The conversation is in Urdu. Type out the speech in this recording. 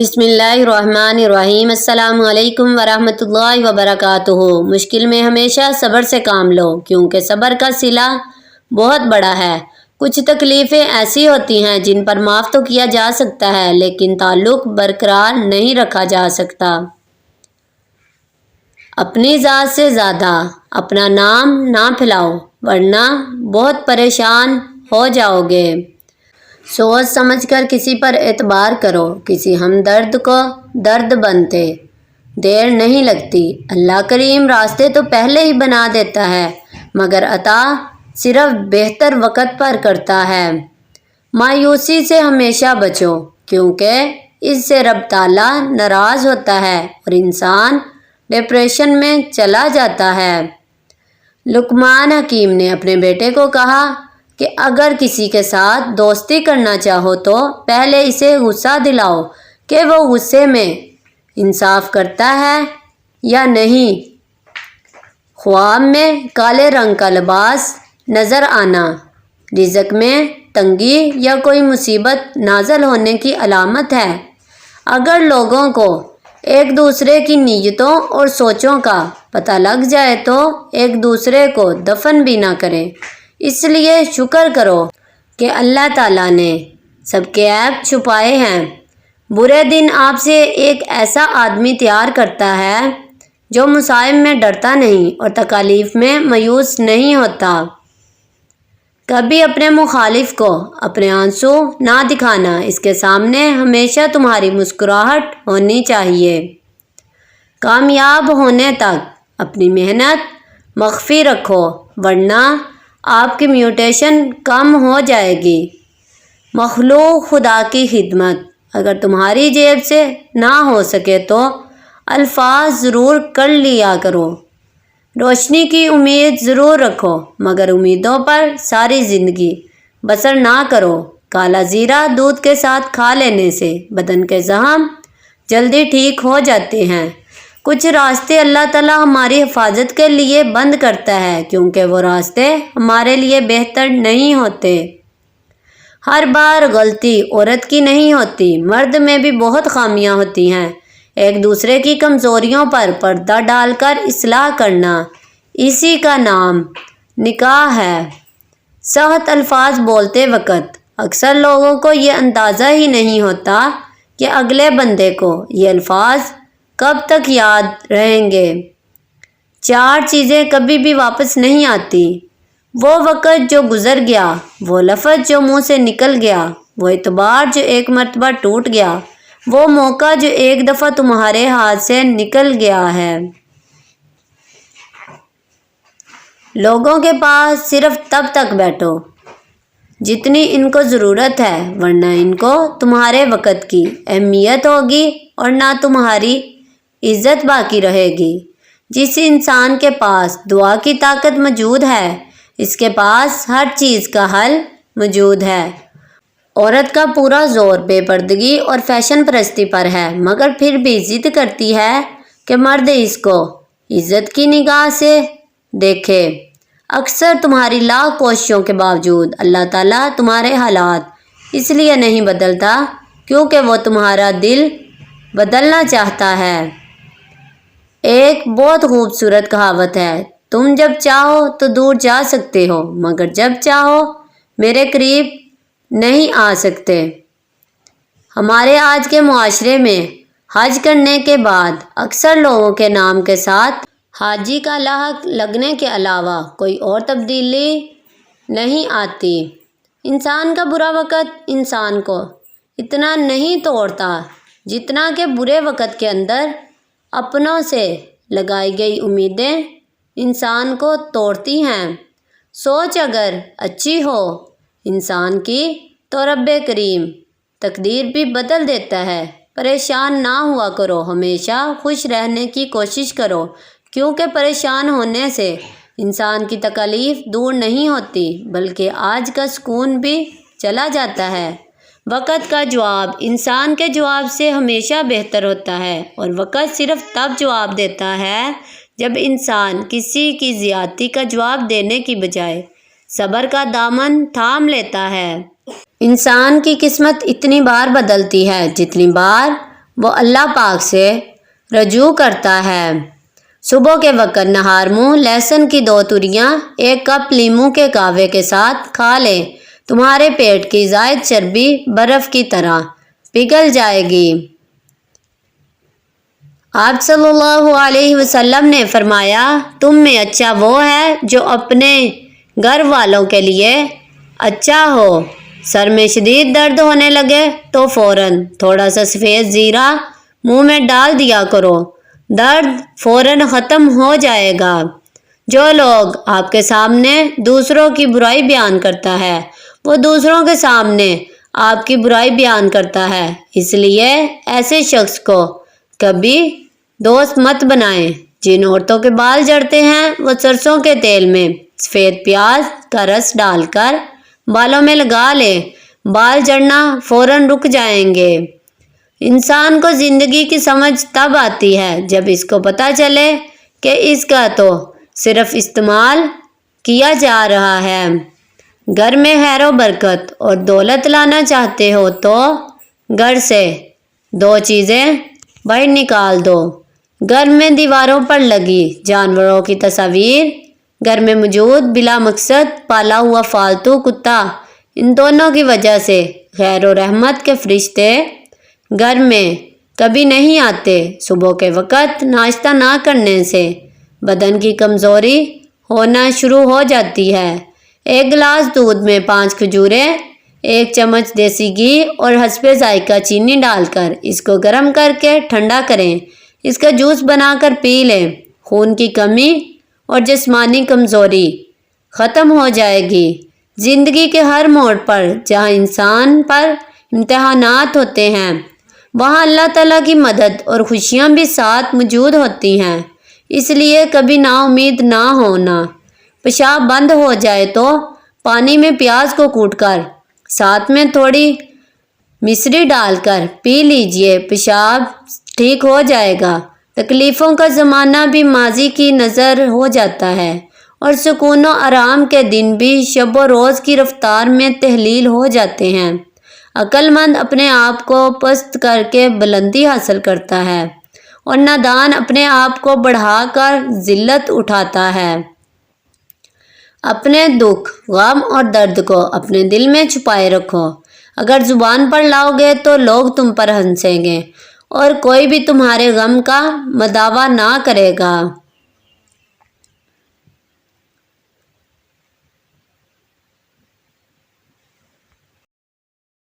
بسم اللہ الرحمن الرحیم۔ السلام علیکم ورحمۃ اللہ وبرکاتہ۔ مشکل میں ہمیشہ صبر سے کام لو، کیونکہ صبر کا صلہ بہت بڑا ہے۔ کچھ تکلیفیں ایسی ہوتی ہیں جن پر معاف تو کیا جا سکتا ہے، لیکن تعلق برقرار نہیں رکھا جا سکتا۔ اپنی ذات سے زیادہ اپنا نام نہ پھیلاؤ، ورنہ بہت پریشان ہو جاؤ گے۔ سوچ سمجھ کر کسی پر اعتبار کرو، کسی ہمدرد کو درد بنتے دیر نہیں لگتی۔ اللہ کریم راستے تو پہلے ہی بنا دیتا ہے، مگر عطا صرف بہتر وقت پر کرتا ہے۔ مایوسی سے ہمیشہ بچو، کیونکہ اس سے رب تعالیٰ ناراض ہوتا ہے اور انسان ڈپریشن میں چلا جاتا ہے۔ لقمان حکیم نے اپنے بیٹے کو کہا کہ اگر کسی کے ساتھ دوستی کرنا چاہو تو پہلے اسے غصہ دلاؤ کہ وہ غصے میں انصاف کرتا ہے یا نہیں۔ خواب میں کالے رنگ کا لباس نظر آنا رزق میں تنگی یا کوئی مصیبت نازل ہونے کی علامت ہے۔ اگر لوگوں کو ایک دوسرے کی نیتوں اور سوچوں کا پتہ لگ جائے تو ایک دوسرے کو دفن بھی نہ کریں۔ اس لیے شکر کرو کہ اللہ تعالیٰ نے سب کے عیب چھپائے ہیں۔ برے دن آپ سے ایک ایسا آدمی تیار کرتا ہے جو مصائب میں ڈرتا نہیں اور تکالیف میں مایوس نہیں ہوتا۔ کبھی اپنے مخالف کو اپنے آنسو نہ دکھانا، اس کے سامنے ہمیشہ تمہاری مسکراہٹ ہونی چاہیے۔ کامیاب ہونے تک اپنی محنت مخفی رکھو، ورنہ آپ کی موٹیویشن کم ہو جائے گی۔ مخلوق خدا کی خدمت اگر تمہاری جیب سے نہ ہو سکے تو الفاظ ضرور کر لیا کرو۔ روشنی کی امید ضرور رکھو، مگر امیدوں پر ساری زندگی بسر نہ کرو۔ کالا زیرہ دودھ کے ساتھ کھا لینے سے بدن کے زخم جلدی ٹھیک ہو جاتے ہیں۔ کچھ راستے اللہ تعالیٰ ہماری حفاظت کے لیے بند کرتا ہے، کیونکہ وہ راستے ہمارے لیے بہتر نہیں ہوتے۔ ہر بار غلطی عورت کی نہیں ہوتی، مرد میں بھی بہت خامیاں ہوتی ہیں۔ ایک دوسرے کی کمزوریوں پر پردہ ڈال کر اصلاح کرنا، اسی کا نام نکاح ہے۔ سخت الفاظ بولتے وقت اکثر لوگوں کو یہ اندازہ ہی نہیں ہوتا کہ اگلے بندے کو یہ الفاظ کب تک یاد رہیں گے۔ 4 چیزیں کبھی بھی واپس نہیں آتی: وہ وقت جو گزر گیا، وہ لفظ جو منہ سے نکل گیا، وہ اعتبار جو ایک مرتبہ ٹوٹ گیا، وہ موقع جو ایک دفعہ تمہارے ہاتھ سے نکل گیا ہے۔ لوگوں کے پاس صرف تب تک بیٹھو جتنی ان کو ضرورت ہے، ورنہ ان کو تمہارے وقت کی اہمیت ہوگی اور نہ تمہاری عزت باقی رہے گی۔ جس انسان کے پاس دعا کی طاقت موجود ہے، اس کے پاس ہر چیز کا حل موجود ہے۔ عورت کا پورا زور بے پردگی اور فیشن پرستی پر ہے، مگر پھر بھی ضد کرتی ہے کہ مرد اس کو عزت کی نگاہ سے دیکھے۔ اکثر تمہاری لاکھ کوششوں کے باوجود اللہ تعالیٰ تمہارے حالات اس لیے نہیں بدلتا کیونکہ وہ تمہارا دل بدلنا چاہتا ہے۔ ایک بہت خوبصورت کہاوت ہے: تم جب چاہو تو دور جا سکتے ہو، مگر جب چاہو میرے قریب نہیں آ سکتے۔ ہمارے آج کے معاشرے میں حج کرنے کے بعد اکثر لوگوں کے نام کے ساتھ حاجی کا لاحق لگنے کے علاوہ کوئی اور تبدیلی نہیں آتی۔ انسان کا برا وقت انسان کو اتنا نہیں توڑتا جتنا کہ برے وقت کے اندر اپنوں سے لگائی گئی امیدیں انسان کو توڑتی ہیں۔ سوچ اگر اچھی ہو انسان کی تو رب کریم تقدیر بھی بدل دیتا ہے۔ پریشان نہ ہوا کرو، ہمیشہ خوش رہنے کی کوشش کرو، کیونکہ پریشان ہونے سے انسان کی تکالیف دور نہیں ہوتی بلکہ آج کا سکون بھی چلا جاتا ہے۔ وقت کا جواب انسان کے جواب سے ہمیشہ بہتر ہوتا ہے، اور وقت صرف تب جواب دیتا ہے جب انسان کسی کی زیادتی کا جواب دینے کی بجائے صبر کا دامن تھام لیتا ہے۔ انسان کی قسمت اتنی بار بدلتی ہے جتنی بار وہ اللہ پاک سے رجوع کرتا ہے۔ صبح کے وقت نہار منہ لہسن کی 2 توریاں 1 کپ لیموں کے قہوے کے ساتھ کھا لیں۔ تمہارے پیٹ کی زائد چربی برف کی طرح پگھل جائے گی۔ آپ صلی اللہ علیہ وسلم نے فرمایا، تم میں اچھا وہ ہے جو اپنے گھر والوں کے لیے اچھا ہو۔ سر میں شدید درد ہونے لگے تو فوراً تھوڑا سا سفید زیرہ منہ میں ڈال دیا کرو، درد فوراً ختم ہو جائے گا۔ جو لوگ آپ کے سامنے دوسروں کی برائی بیان کرتا ہے وہ دوسروں کے سامنے آپ کی برائی بیان کرتا ہے، اس لیے ایسے شخص کو کبھی دوست مت بنائیں۔ جن عورتوں کے بال جھڑتے ہیں وہ سرسوں کے تیل میں سفید پیاز کا رس ڈال کر بالوں میں لگا لیں، بال جھڑنا فوراً رک جائیں گے۔ انسان کو زندگی کی سمجھ تب آتی ہے جب اس کو پتہ چلے کہ اس کا تو صرف استعمال کیا جا رہا ہے۔ گھر میں خیر و برکت اور دولت لانا چاہتے ہو تو گھر سے 2 چیزیں باہر نکال دو۔ گھر میں دیواروں پر لگی جانوروں کی تصاویر، گھر میں موجود بلا مقصد پالا ہوا فالتو کتا، ان دونوں کی وجہ سے خیر و رحمت کے فرشتے گھر میں کبھی نہیں آتے۔ صبح کے وقت ناشتہ نہ کرنے سے بدن کی کمزوری ہونا شروع ہو جاتی ہے۔ 1 گلاس دودھ میں 5 کھجوریں، 1 چمچ دیسی گھی اور حسب ذائقہ چینی ڈال کر اس کو گرم کر کے ٹھنڈا کریں۔ اس کا جوس بنا کر پی لیں۔ خون کی کمی اور جسمانی کمزوری ختم ہو جائے گی۔ زندگی کے ہر موڑ پر جہاں انسان پر امتحانات ہوتے ہیں وہاں اللہ تعالیٰ کی مدد اور خوشیاں بھی ساتھ موجود ہوتی ہیں، اس لیے کبھی نا امید نہ ہونا۔ پیشاب بند ہو جائے تو پانی میں پیاز کو کوٹ کر ساتھ میں تھوڑی مصری ڈال کر پی لیجئے، پیشاب ٹھیک ہو جائے گا۔ تکلیفوں کا زمانہ بھی ماضی کی نظر ہو جاتا ہے اور سکون و آرام کے دن بھی شب و روز کی رفتار میں تحلیل ہو جاتے ہیں۔ عقل مند اپنے آپ کو پست کر کے بلندی حاصل کرتا ہے اور نادان اپنے آپ کو بڑھا کر ذلت اٹھاتا ہے۔ اپنے دکھ، غم اور درد کو اپنے دل میں چھپائے رکھو۔ اگر زبان پر لاؤ گے تو لوگ تم پر ہنسیں گے اور کوئی بھی تمہارے غم کا مداوع نہ کرے گا۔